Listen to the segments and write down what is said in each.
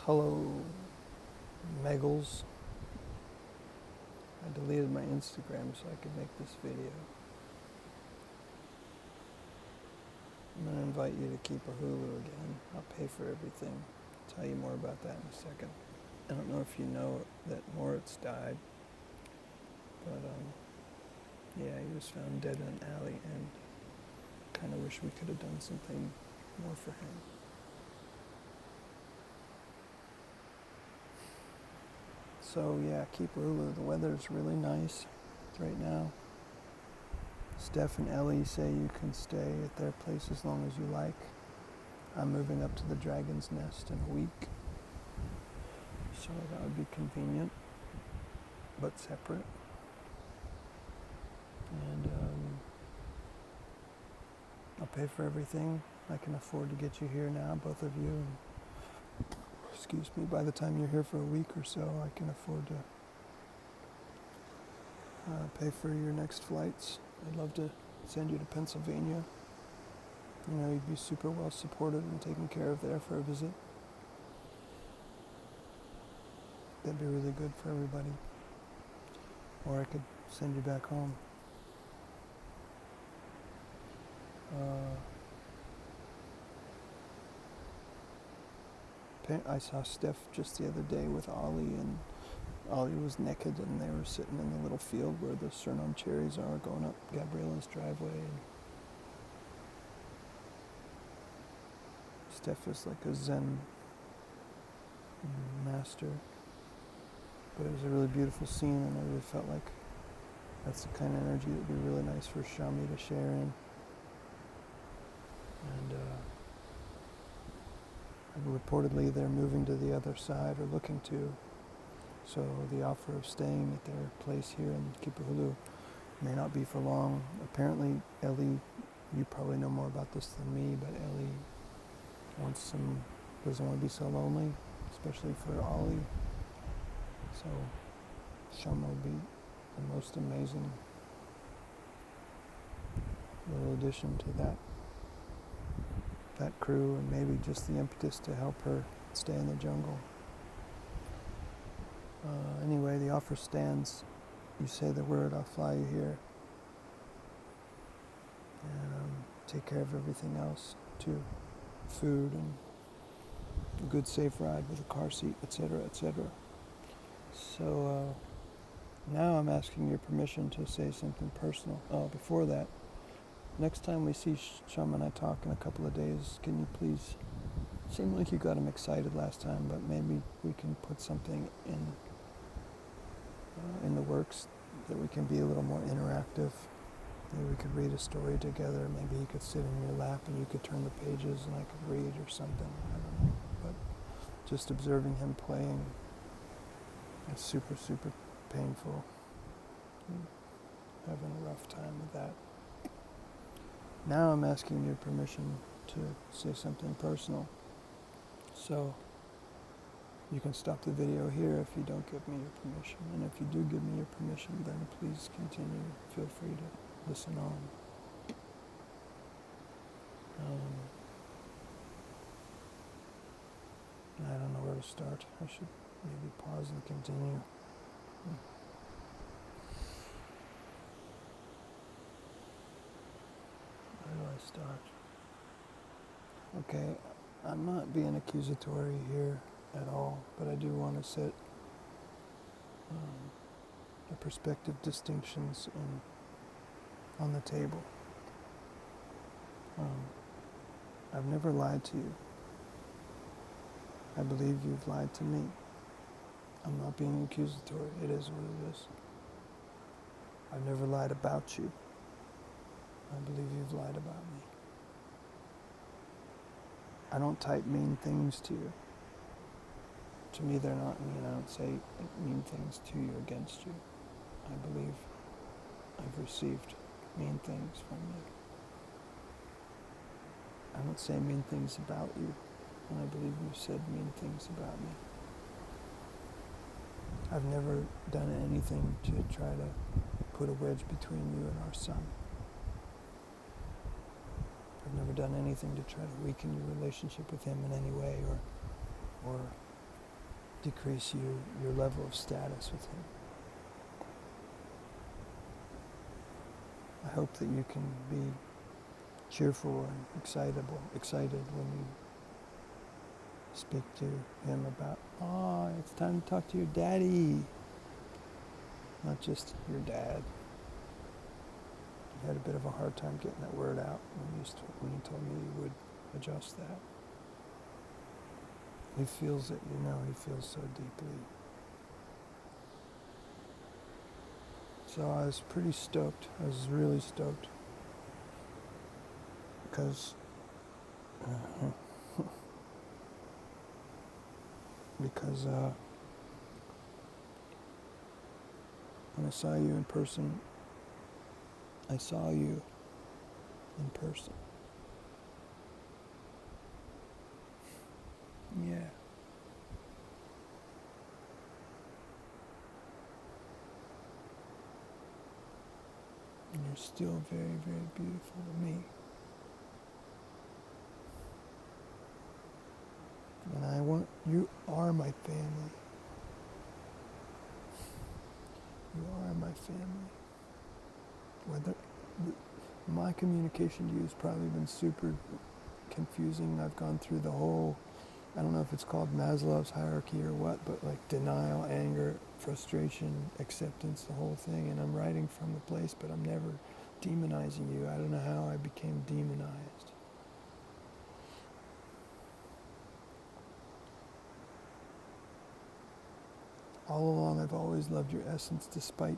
Hello, Meggles. I deleted my Instagram so I could make this video. I'm going to invite you to keep a Hulu again. I'll pay for everything. I'll tell you more about that in a second. I don't know if you know that Moritz died, but yeah, he was found dead in an alley, and kind of wish we could have done something more for him. So yeah, keep Hulu. The weather's really nice right now. Steph and Ellie say you can stay at their place as long as you like. I'm moving up to the Dragon's Nest in a week, so that would be convenient, but separate. And I'll pay for everything. I can afford to get you here now, both of you. And, excuse me, by the time you're here for a week or so, I can afford to pay for your next flights. I'd love to send you to Pennsylvania. You know, you'd be super well supported and taken care of there for a visit. That'd be really good for everybody. Or I could send you back home. I saw Steph just the other day with Ollie, and Ollie was naked, and they were sitting in the little field where the Suriname cherries are, going up Gabriella's driveway. And Steph is like a Zen master. But it was a really beautiful scene, and I really felt like that's the kind of energy that would be really nice for Shami to share in. And reportedly they're moving to the other side, or looking to. So the offer of staying at their place here in Kipahulu may not be for long. Apparently, Ellie, you probably know more about this than me, but Ellie doesn't want to be so lonely, especially for Ollie. So Shama will be the most amazing little addition to that crew, and maybe just the impetus to help her stay in the jungle. Anyway, the offer stands. You say the word, I'll fly you here. And take care of everything else too. Food and a good safe ride with a car seat, etc., etc. So now I'm asking your permission to say something personal. Before that, next time we see Shum and I talk in a couple of days, can you please, seemed like you got him excited last time, but maybe we can put something in the works that we can be a little more interactive. Maybe we could read a story together. Maybe he could sit in your lap and you could turn the pages and I could read or something. I don't know. But just observing him playing is super, super painful. I'm having a rough time with that. Now I'm asking your permission to say something personal. So you can stop the video here if you don't give me your permission. And if you do give me your permission, then please continue. Feel free to listen on. I don't know where to start. I should maybe pause and continue. Where do I start? Okay, I'm not being accusatory here at all, but I do want to set the perspective distinctions on the table. I've never lied to you. I believe you've lied to me. I'm not being accusatory. It is what it is. I've never lied about you. I believe you've lied about me. I don't type mean things to you. To me, they're not mean. I don't say mean things to you, against you. I believe I've received mean things from you. I don't say mean things about you, and I believe you've said mean things about me. I've never done anything to try to put a wedge between you and our son. I've never done anything to try to weaken your relationship with him in any way, or decrease your level of status with him. I hope that you can be cheerful and excited when you speak to him about, it's time to talk to your daddy, not just your dad. You had a bit of a hard time getting that word out when you told me you would adjust that. He feels it, he feels so deeply. So I was pretty stoked. I was really stoked. Because when I saw you in person, I saw you in person. Yeah. And you're still very, very beautiful to me. And you are my family. You are my family. My communication to you has probably been super confusing. I've gone through the whole, I don't know if it's called Maslow's hierarchy or what, but like denial, anger, frustration, acceptance, the whole thing. And I'm writing from the place, but I'm never demonizing you. I don't know how I became demonized. All along, I've always loved your essence, despite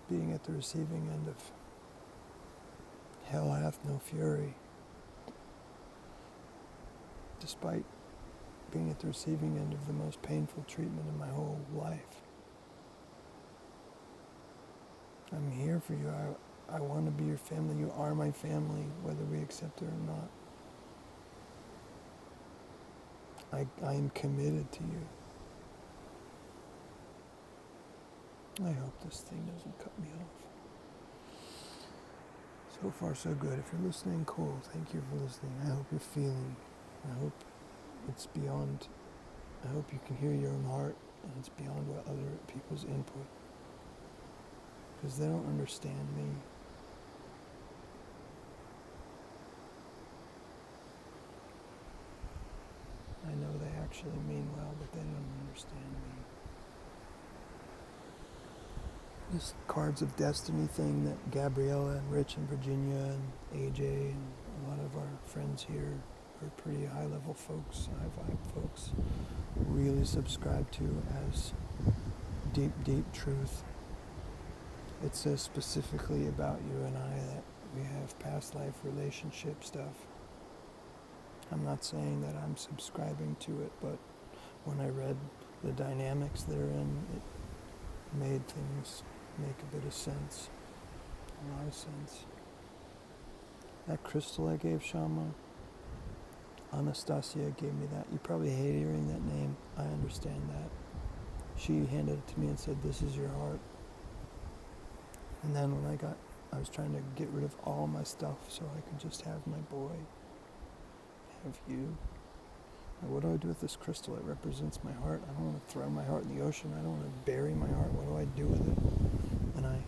being at the receiving end of hell hath no fury. Despite being at the receiving end of the most painful treatment in my whole life. I'm here for you. I want to be your family. You are my family, whether we accept it or not. I am committed to you. I hope this thing doesn't cut me off. So far, so good. If you're listening, cool. Thank you for listening. I hope you're feeling. I hope it's beyond. I hope you can hear your own heart, and it's beyond what other people's input. Because they don't understand me. I know they actually mean well, but they don't understand me. This Cards of Destiny thing that Gabriella and Rich and Virginia and AJ and a lot of our friends here are pretty high-level folks, high-vibe folks, really subscribe to as deep, deep truth. It says specifically about you and I that we have past life relationship stuff. I'm not saying that I'm subscribing to it, but when I read the dynamics therein, it made things make a bit of sense, a lot of sense. That crystal I gave Shama, Anastasia gave me that. You probably hate hearing that name. I understand that. She handed it to me and said, "This is your heart." And then when I was trying to get rid of all my stuff so I could just have my boy, have you. Now, what do I do with this crystal? It represents my heart. I don't want to throw my heart in the ocean. I don't want to bury my heart. What do I do with it? And I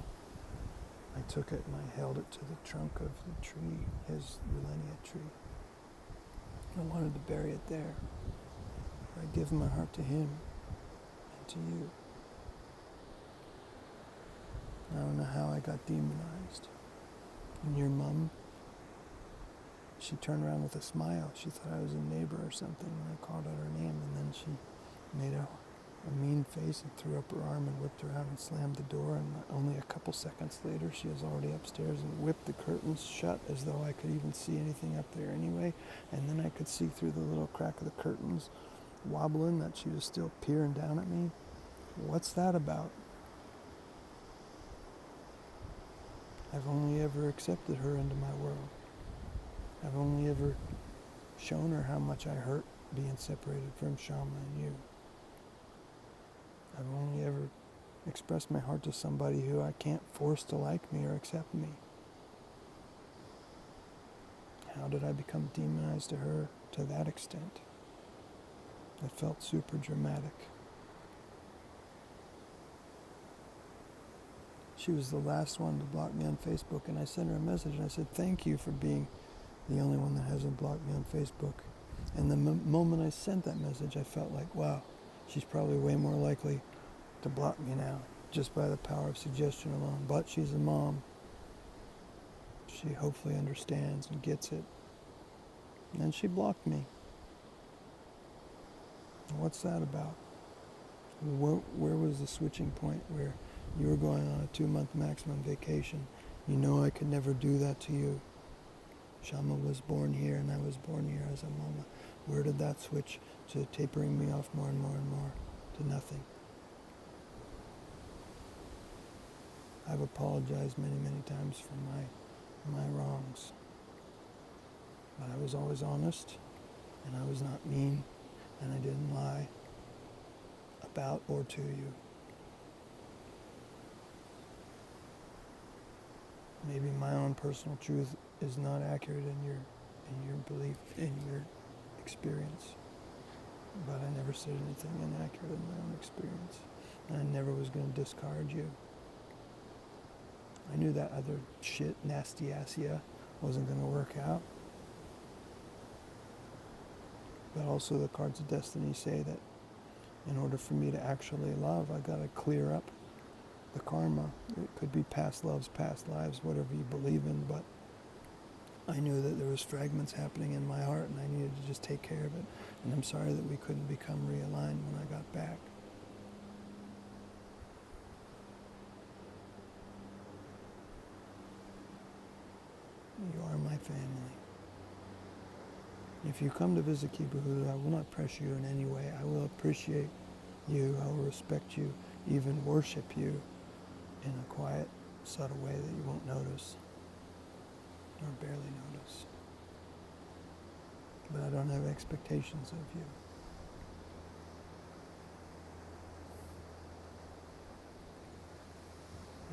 took it and I held it to the trunk of the tree, his Relenia tree. I wanted to bury it there. I give my heart to him and to you. I don't know how I got demonized. And your mom, she turned around with a smile. She thought I was a neighbor or something when I called out her name, and then she made a mean face and threw up her arm and whipped around and slammed the door, and only a couple seconds later she was already upstairs and whipped the curtains shut as though I could even see anything up there anyway, and then I could see through the little crack of the curtains wobbling that she was still peering down at me. What's that about? I've only ever accepted her into my world. I've only ever shown her how much I hurt being separated from Shama and you. I've only ever expressed my heart to somebody who I can't force to like me or accept me. How did I become demonized to her to that extent? It felt super dramatic. She was the last one to block me on Facebook, and I sent her a message and I said, thank you for being the only one that hasn't blocked me on Facebook. And the moment I sent that message, I felt like, wow, she's probably way more likely to block me now, just by the power of suggestion alone. But she's a mom. She hopefully understands and gets it. And she blocked me. What's that about? Where was the switching point where you were going on a 2-month maximum vacation? You know I could never do that to you. Shama was born here and I was born here as a mama. Where did that switch to tapering me off more and more and more to nothing? I've apologized many, many times for my wrongs. But I was always honest, and I was not mean, and I didn't lie about or to you. Maybe my own personal truth is not accurate in your belief, in your experience. But I never said anything inaccurate in my own experience. And I never was going to discard you. I knew that other shit, nasty ass wasn't going to work out. But also the cards of destiny say that in order for me to actually love, I got to clear up the karma. It could be past loves, past lives, whatever you believe in, but I knew that there was fragments happening in my heart and I needed to just take care of it. And I'm sorry that we couldn't become realigned when I got back. You are my family. If you come to visit Kibuhudu, I will not pressure you in any way. I will appreciate you. I will respect you, even worship you in a quiet, subtle way that you won't notice or barely notice. But I don't have expectations of you.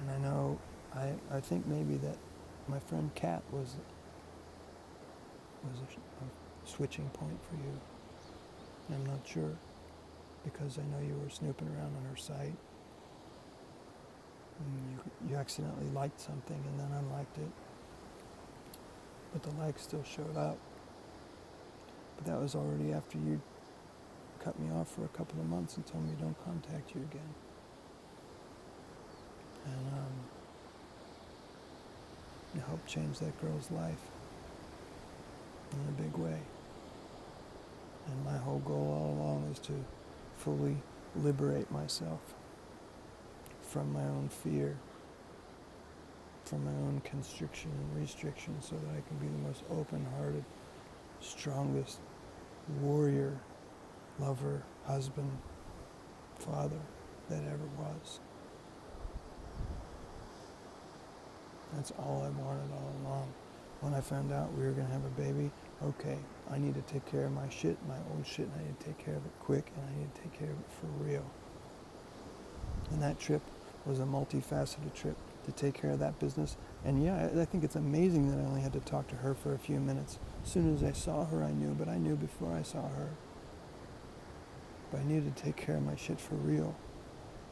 And I know, I think maybe that my friend Kat was a switching point for you. I'm not sure, because I know you were snooping around on her site. And you accidentally liked something and then unliked it. But the like still showed up. But that was already after you cut me off for a couple of months and told me don't contact you again. And you helped change that girl's life in a big way. And my whole goal all along is to fully liberate myself from my own fear, from my own constriction and restriction, so that I can be the most open-hearted, strongest warrior, lover, husband, father that ever was. That's all I wanted all along. When I found out we were going to have a baby, okay, I need to take care of my shit, my old shit, and I need to take care of it quick, and I need to take care of it for real. And that trip was a multifaceted trip to take care of that business. And yeah, I think it's amazing that I only had to talk to her for a few minutes. As soon as I saw her, I knew, but I knew before I saw her. But I needed to take care of my shit for real.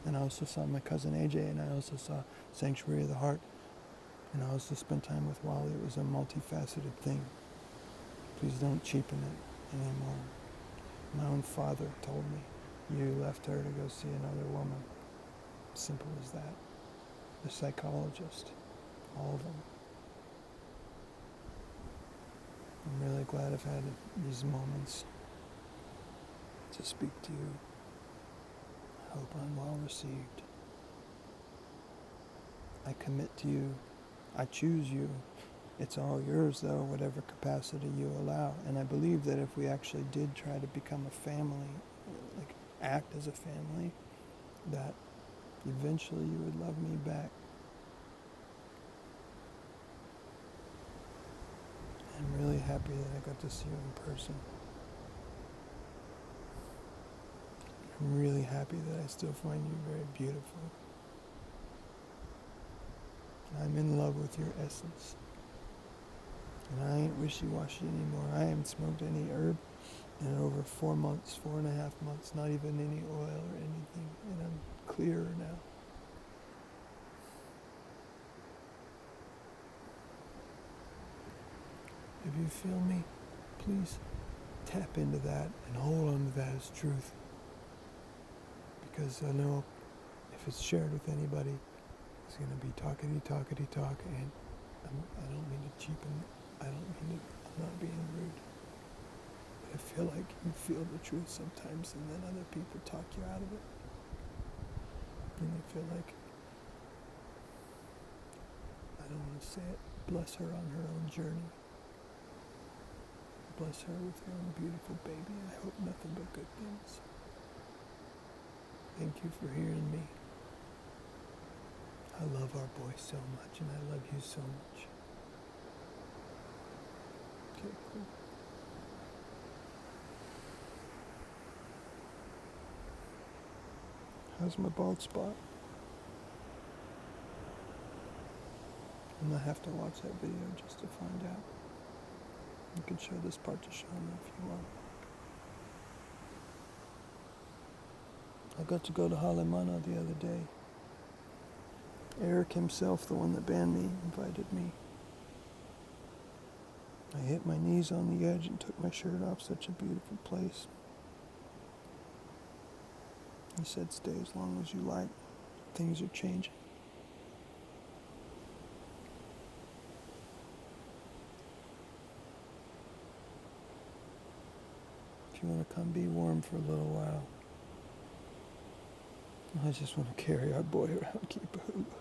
And I also saw my cousin AJ, and I also saw Sanctuary of the Heart. And I also spent time with Wally. It was a multifaceted thing. Please don't cheapen it anymore. My own father told me, you left her to go see another woman. Simple as that. The psychologist, all of them. I'm really glad I've had these moments to speak to you. I hope I'm well received. I commit to you. I choose you. It's all yours, though, whatever capacity you allow. And I believe that if we actually did try to become a family, like act as a family, that eventually you would love me back. I'm really happy that I got to see you in person. I'm really happy that I still find you very beautiful. I'm in love with your essence. And I ain't wishy-washy anymore. I haven't smoked any herb And over 4 months, 4.5 months, not even any oil or anything, and I'm clearer now. If you feel me, please tap into that and hold on to that as truth. Because I know if it's shared with anybody, it's going to be talk, and I don't mean to cheapen, I'm not being rude. I feel like you feel the truth sometimes, and then other people talk you out of it. And you feel like, I don't want to say it, bless her on her own journey. Bless her with her own beautiful baby. I hope nothing but good things. Thank you for hearing me. I love our boy so much, and I love you so much. Okay, cool. How's my bald spot? I'm gonna have to watch that video just to find out. You can show this part to Shauna if you want. I got to go to Halemana the other day. Eric himself, the one that banned me, invited me. I hit my knees on the edge and took my shirt off. Such a beautiful place. He said, stay as long as you like. Things are changing. If you want to come be warm for a little while. I just want to carry our boy around, keep a hoop.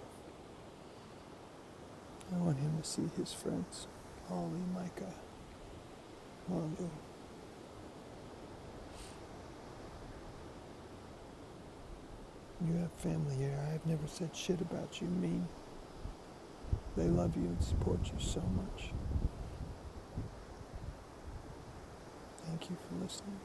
I want him to see his friends, Holly, Micah, Malu. You have family here. I have never said shit about you, mean. They love you and support you so much. Thank you for listening.